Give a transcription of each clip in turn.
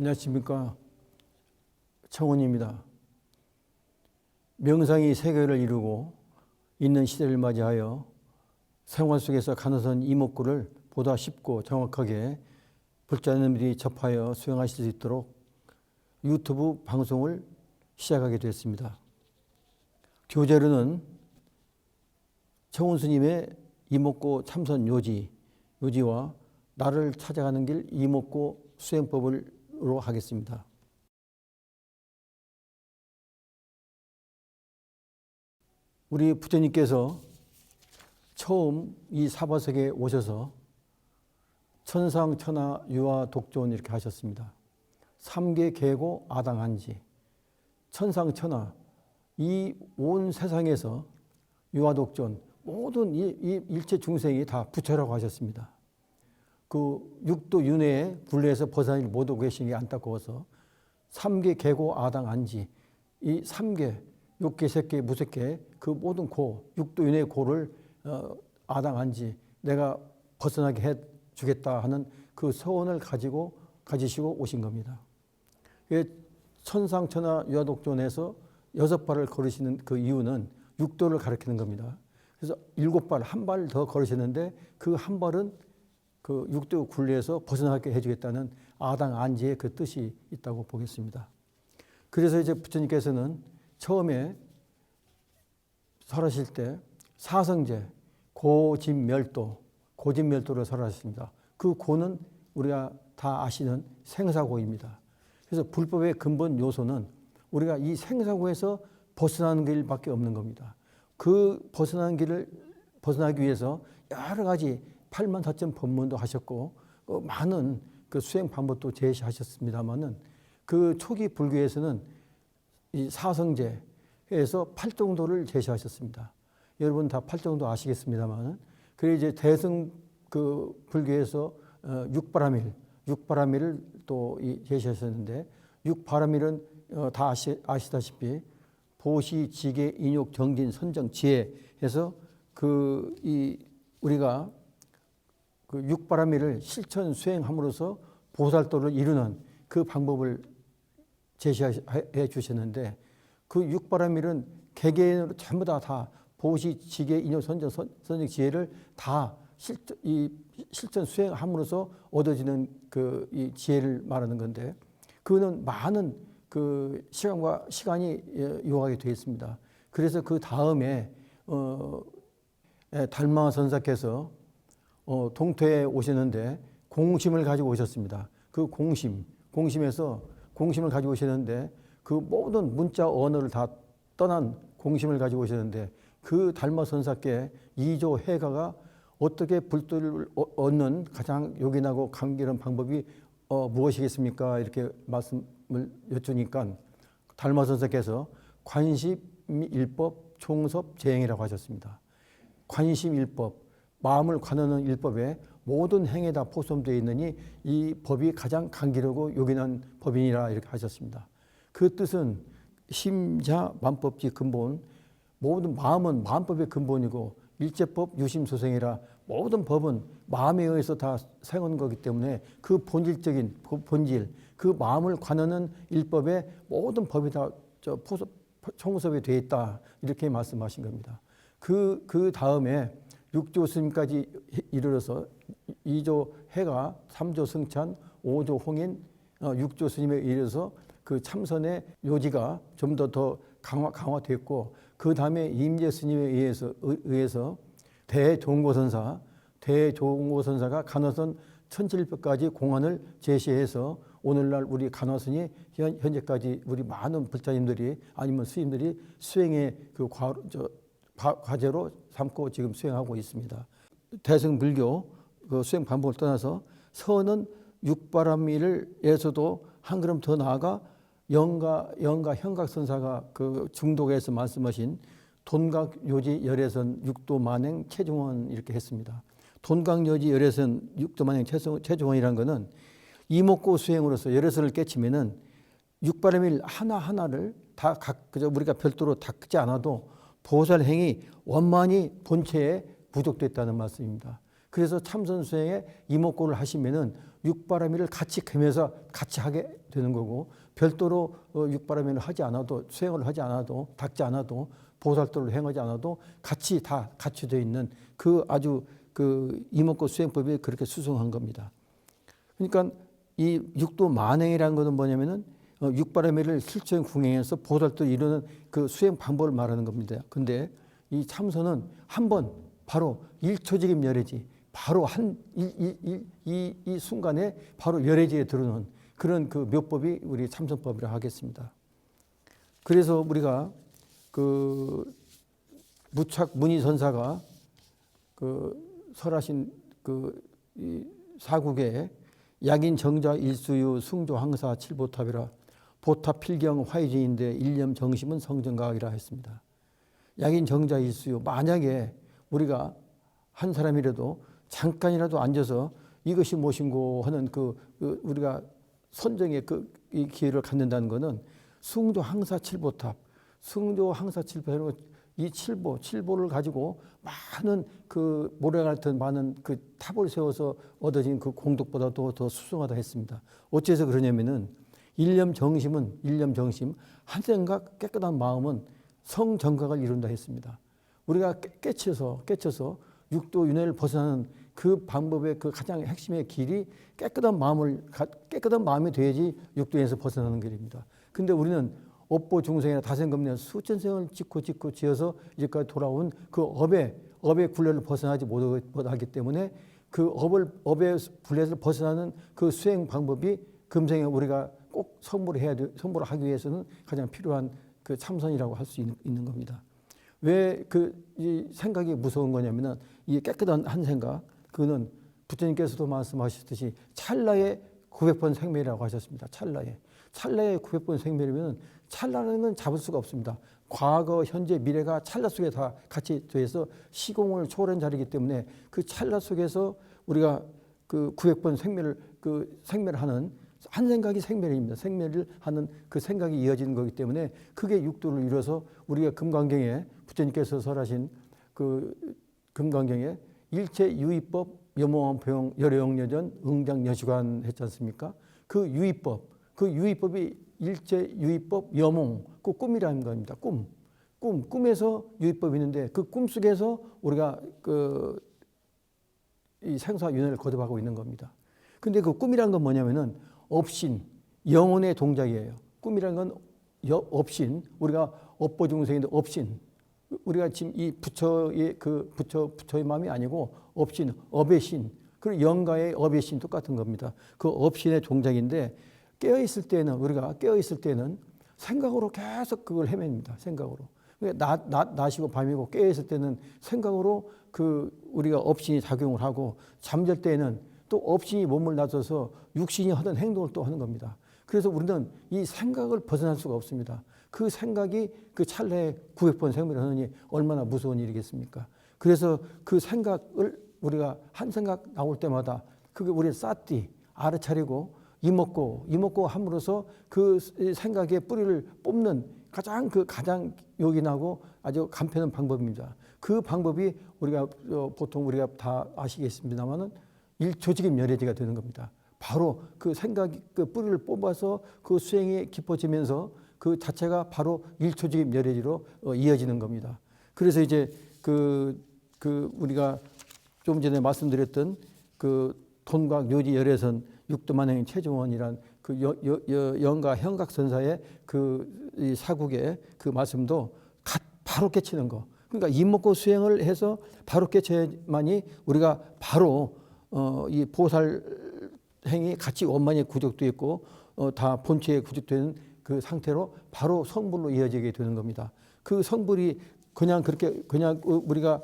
안녕하십니까. 청원입니다. 명상이 세계를 이루고 있는 시대를 맞이하여 생활 속에서 간호선 이목구를 보다 쉽고 정확하게 불자님들이 접하여 수행하실 수 있도록 유튜브 방송을 시작하게 됐습니다. 교재로는 청원 스님의 이목구 참선 요지와 나를 찾아가는 길 이목구 수행법으로 하겠습니다. 우리 부처님께서 처음 이 사바세계에 오셔서 천상천하 유화독존 이렇게 하셨습니다. 삼계 계고 아당한지 천상천하 이 온 세상에서 유화독존 모든 이 일체 중생이 다 부처라고 하셨습니다. 그 육도 윤회에 굴레에서 벗어나지 못하고 계신 게 안타까워서 삼계 계고 아당한지 이 삼계 육계 색계 무색계 그 모든 고 육도 윤회의 고를 아당한지 내가 벗어나게 해 주겠다 하는 그 서원을 가지시고 오신 겁니다. 천상천하 유화독존에서 6발을 걸으시는 그 이유는 육도를 가리키는 겁니다. 그래서 7발, 한 발 더 걸으시는데 그 한 발은 그 육도 굴레에서 벗어나게 해주겠다는 아당안지의 그 뜻이 있다고 보겠습니다. 그래서 이제 부처님께서는 처음에 설하실 때 사성제, 고진멸도를 설하셨습니다. 그 고는 우리가 다 아시는 생사고입니다. 그래서 불법의 근본 요소는 우리가 이 생사고에서 벗어나는 길밖에 없는 겁니다. 그 벗어나는 길을 벗어나기 위해서 여러 가지 84점 법문도 하셨고 많은 그 수행 방법도 제시하셨습니다만은 그 초기 불교에서는 이 사성제에서 팔정도를 제시하셨습니다. 여러분 다 팔정도 아시겠습니다만은 그래 이제 대승 그 불교에서 육바라밀을 또 제시하셨는데 육바라밀은 다 아시다시피 보시, 지계, 인욕, 정진, 선정, 지혜 해서 우리가 그 육바라밀을 실천 수행함으로써 보살도를 이루는 그 방법을 제시해 주셨는데 그 육바라밀은 개개인으로 전부 다 보시, 지계, 인욕, 선정, 지혜를 다 실천 수행함으로써 얻어지는 이 지혜를 말하는 건데 그거는 많은 그 시간이 요하게 되어 있습니다. 그래서 그 다음에 달마 선사께서 동토에 오셨는데 공심을 가지고 오셨습니다. 그 공심을 가지고 오셨는데 그 모든 문자 언어를 다 떠난 공심을 가지고 오셨는데 그 달마 선사께 이조 해가가 어떻게 불도를 얻는 가장 요긴하고 감결한 방법이 무엇이겠습니까? 이렇게 말씀을 여쭈니까 달마 선사께서 관심일법 총섭재행이라고 하셨습니다. 관심일법, 마음을 관하는 일법에 모든 행에 다 포함되어 있느니 이 법이 가장 강기르고 요긴한 법이니라 이렇게 하셨습니다. 그 뜻은 심자 만법지 근본, 모든 마음은 마음법의 근본이고 일제법 유심소생이라 모든 법은 마음에 의해서 다 생한 거기 때문에 그 본질적인 본질, 그 마음을 관하는 일법에 모든 법이 다 총섭이 되어 있다 이렇게 말씀하신 겁니다. 그 다음에 6조 스님까지 이르러서 2조 해가 3조 승찬 5조 홍인 6조 스님에 이르러서 그 참선의 요지가 좀 더 강화됐고 그 다음에 임재 스님에 의해서 대종고선사가 간화선 1700가지 공안을 제시해서 오늘날 우리 간화선이 현재까지 우리 많은 불자님들이 아니면 스님들이 수행의 그 과제로 삼고 지금 수행하고 있습니다. 대승불교 그 수행 방법을 떠나서 선은 육바라밀에서도 한 걸음 더 나아가 영가 현각선사가 그 중독에서 말씀하신 돈각요지 열애선 육도만행 체중원 이렇게 했습니다. 돈각요지 열애선 육도만행 체중원이라는 것은 이목구 수행으로서 열애선을 깨치면은 육바라밀 하나하나를 다 우리가 별도로 닦지 않아도 보살행이 원만히 본체에 부족됐다는 말씀입니다. 그래서 참선 수행에 이목고를 하시면은 육바라밀을 같이 겸해서 같이 하게 되는 거고, 별도로 육바라밀을 하지 않아도, 수행을 하지 않아도, 닦지 않아도, 보살도를 행하지 않아도 같이 다 갖춰져 있는 그 아주 그 이목고 수행법이 그렇게 수승한 겁니다. 그러니까 이 육도 만행이라는 것은 뭐냐면은 육바라밀을 실천 궁행해서 보살도 이루는 그 수행 방법을 말하는 겁니다. 근데 이 참선은 한 번 바로 일초직임 열애지, 바로 이 순간에 바로 열애지에 들어오는 그런 그 묘법이 우리 참선법이라 하겠습니다. 그래서 우리가 그 무착 문의선사가 그 설하신 그 이 사국에 약인 정자 일수유 승조 항사 칠보탑이라 보탑 필경 화이지인데 일념 정심은 성정각이라 했습니다. 약인 정자 일수유, 만약에 우리가 한 사람이라도 잠깐이라도 앉아서 이것이 무엇인고 하는 우리가 선정의 이 기회를 갖는다는 것은 승조 항사 칠보탑, 승조 항사 칠보탑은 이 칠보를 가지고 많은 그 모래 같은 많은 그 탑을 세워서 얻어진 그 공덕보다도 더 수승하다 했습니다. 어째서 그러냐면은 일념 정심, 한 생각 깨끗한 마음은 성정각을 이룬다 했습니다. 우리가 깨쳐서 육도 윤회를 벗어나는 그 방법의 그 가장 핵심의 길이 깨끗한 마음이 돼야지 육도에서 벗어나는 길입니다. 근데 우리는 업보 중생이나 다생금내 수천 생을 짓고 지어서 이제까지 돌아온 그 업의 굴레를 벗어나지 못하기 때문에 그 업의 굴레에서 벗어나는 그 수행 방법이 금생에 우리가 꼭 성불을 하기 위해서는 가장 필요한 그 참선이라고 할 수 있는 겁니다. 왜 이 생각이 무서운 거냐면은 이 깨끗한 한 생각, 그거는 부처님께서도 말씀하셨듯이 찰나의 900번 생멸이라고 하셨습니다. 찰나의 900번 생멸이면 찰나라는 건 잡을 수가 없습니다. 과거, 현재, 미래가 찰나 속에 다 같이 더해서 시공을 초월한 자리이기 때문에 그 찰나 속에서 우리가 그 900번 생멸하는 한 생각이 생멸입니다. 생멸을 하는 그 생각이 이어지는 거기 때문에 그게 육도를 이뤄서 우리가 금강경에 부처님께서 설하신 그 금강경에 일체 유의법 여모함포용 열애용여전 응장여시관 했지 않습니까? 그 유의법이 일체 유의법 여몽, 그 꿈이라는 겁니다. 꿈에서 유의법이 있는데 그 꿈 속에서 우리가 이 생사윤회를 거듭하고 있는 겁니다. 근데 그 꿈이라는 건 뭐냐면은 업신, 영혼의 동작이에요. 꿈이라는 건 업신, 우리가 업보중생인데 업신, 우리가 지금 이 부처의 부처의 마음이 아니고 업신, 업의 신, 그리고 영가의 업의 신 똑같은 겁니다. 그 업신의 동작인데 깨어있을 때는 생각으로 계속 그걸 헤맵니다. 생각으로. 낮이고 밤이고 깨어있을 때는 생각으로 우리가 업신이 작용을 하고 잠잘 때는 또 업신이 몸을 낮춰서 육신이 하던 행동을 또 하는 겁니다. 그래서 우리는 이 생각을 벗어날 수가 없습니다. 그 생각이 그 찰나에 900번 생멸을 하느니 얼마나 무서운 일이겠습니까? 그래서 그 생각을 우리가 한 생각 나올 때마다 그게 우리의 싸띠 알아차리고 이먹고 함으로써 그 생각의 뿌리를 뽑는 가장 요긴하고 아주 간편한 방법입니다. 그 방법이 우리가 보통 우리가 다 아시겠습니다만은 일조직임 열애지가 되는 겁니다. 바로 그 생각이 그 뿌리를 뽑아서 그 수행이 깊어지면서 그 자체가 바로 일초직임 열애지로 이어지는 겁니다. 그래서 이제 우리가 좀 전에 말씀드렸던 그 돈곽 묘지 열애선 육도만행 최종원이란 그 영가 현각선사의 이 사국의 그 말씀도 바로 깨치는 거. 그러니까 입먹고 수행을 해서 바로 깨쳐야만이 우리가 바로 이 보살행이 같이 원만히 구족되어 있고 다 본체에 구족되는 그 상태로 바로 성불로 이어지게 되는 겁니다. 그 성불이 그냥 우리가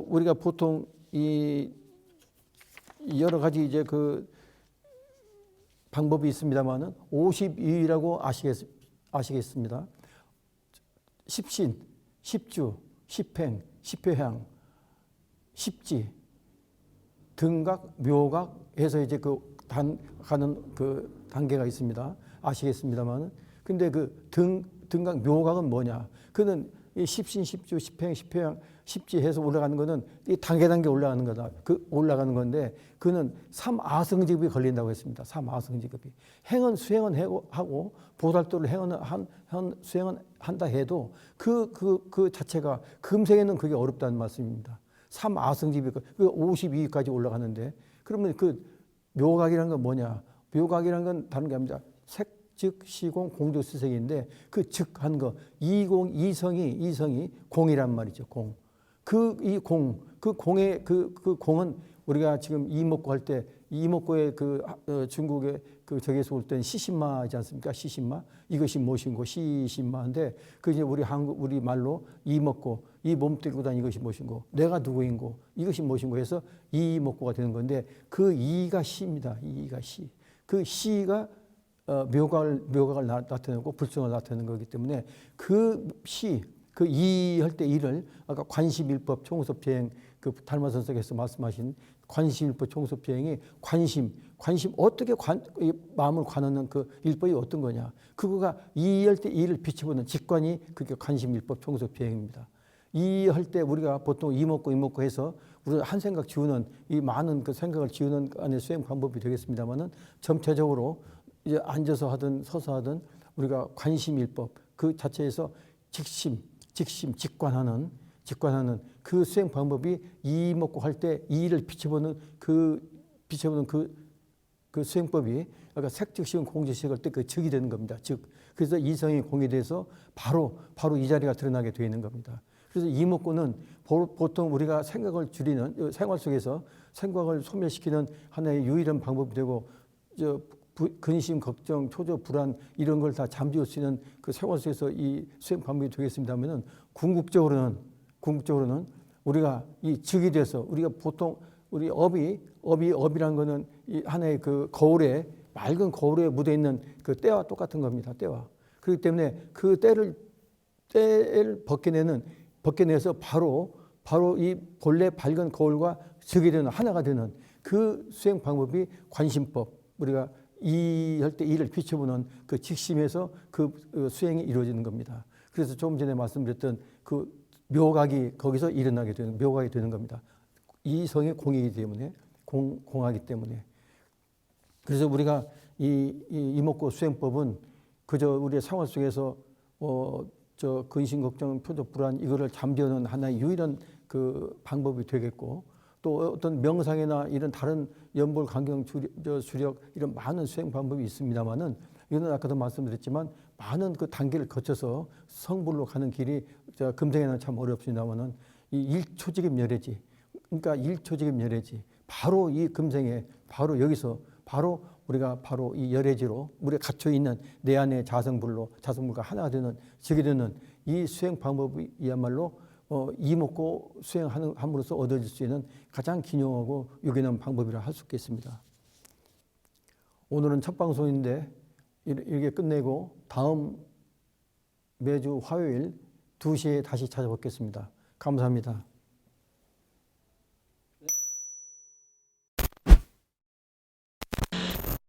우리가 보통 이 여러 가지 이제 그 방법이 있습니다만은 52위라고 아시겠습니다. 십신, 십주, 십행, 십회향, 십지, 등각, 묘각 해서 이제 가는 그 단계가 있습니다. 아시겠습니다만은. 근데 그 등각, 묘각은 뭐냐? 그는 이 십신, 십주, 십행, 십회양, 십지해서 올라가는 거는 이 단계 올라가는 거다. 그 올라가는 건데 그는 삼아성직업이 걸린다고 했습니다. 삼아성직업이. 행은 수행은 하고 보살도를 수행은 한다 해도 그 자체가 금생에는 그게 어렵다는 말씀입니다. 삼아성직업이 그 52위까지 올라가는데 그러면 그 묘각이라는 건 뭐냐? 묘각이라는 건 다른 게 아닙니다. 즉 시공 공조수색인데 그 즉한 거 이성이 공이란 말이죠. 공. 그 공의 그 공은 우리가 지금 이목고 할 때 이목고의 중국의 저기에서 올 때는 시신마이지 않습니까? 시신마. 이것이 무엇인고 시신마인데 그 이제 우리 말로 이목고 이 몸 들고 다니는 이것이 무엇인고 내가 누구인고 이것이 무엇인고 해서 이목고가 되는 건데 그 이가 시입니다. 이가 시. 그 시가 묘각을 나타내고 불성을 나타내는 거기 때문에 그 시, 그 이 할 때 이를 아까 관심일법 총섭비행 그 달마선석에서 말씀하신 관심일법 총섭비행이 관심 어떻게 마음을 관하는 그 일법이 어떤 거냐? 그거가 이 할 때 이를 비춰보는 직관이 그게 관심일법 총섭비행입니다. 이 할 때 우리가 보통 이목고 해서 우리가 한 생각 지우는 이 많은 그 생각을 지우는 안에 수행 방법이 되겠습니다만은 전체적으로 이제 앉아서 하든 서서 하든 우리가 관심일법 그 자체에서 직관하는 그 수행 방법이 이목고 할 때 이를 비춰보는 그 수행법이 그러니까 색즉시공 공지식 할 때 그 즉이 되는 겁니다. 즉 그래서 이성이 공이 돼서 바로 이 자리가 드러나게 되어 있는 겁니다. 그래서 이목고는 보통 우리가 생각을 줄이는 생활 속에서 생각을 소멸시키는 하나의 유일한 방법이 되고 근심, 걱정, 초조, 불안 이런 걸 다 잠재울 수 있는 그 생활 속에서 이 수행 방법이 되겠습니다면은 궁극적으로는 우리가 이 즉이 돼서 우리가 보통 우리 업이라는 거는 이 하나의 그 맑은 거울에 묻어 있는 그 때와 똑같은 겁니다. 때와. 그렇기 때문에 그 때를 벗겨내서 바로 이 본래 밝은 거울과 즉이 되는 하나가 되는 그 수행 방법이 관심법. 우리가 이 할 때 이를 비춰보는 그 직심에서 그 수행이 이루어지는 겁니다. 그래서 조금 전에 말씀드렸던 그 묘각이 거기서 일어나게 되는 묘각이 되는 겁니다. 이성의 공이기 때문에 공하기 때문에 그래서 우리가 이 이목고 수행법은 그저 우리의 생활 속에서 근심 걱정 표적 불안 이거를 잠재우는 하나의 유일한 그 방법이 되겠고 또 어떤 명상이나 이런 다른 연볼 강경 수력 이런 많은 수행 방법이 있습니다만은 이거는 아까도 말씀드렸지만 많은 그 단계를 거쳐서 성불로 가는 길이 금생에는 참 어렵습니다만은 이 일초직의 멸해지 그러니까 일초직의 멸해지 바로 이 금생에 바로 여기서 바로 우리가 바로 이 열애지로 우리가 갇혀 있는 내 안의 자성불과 하나가 되는 즉이 되는 이 수행 방법이야말로 이목고 수행함으로써 얻어질 수 있는 가장 기념하고 유기한 방법이라 할 수 있겠습니다. 오늘은 첫 방송인데 이렇게 끝내고 다음 매주 화요일 2시에 다시 찾아뵙겠습니다. 감사합니다.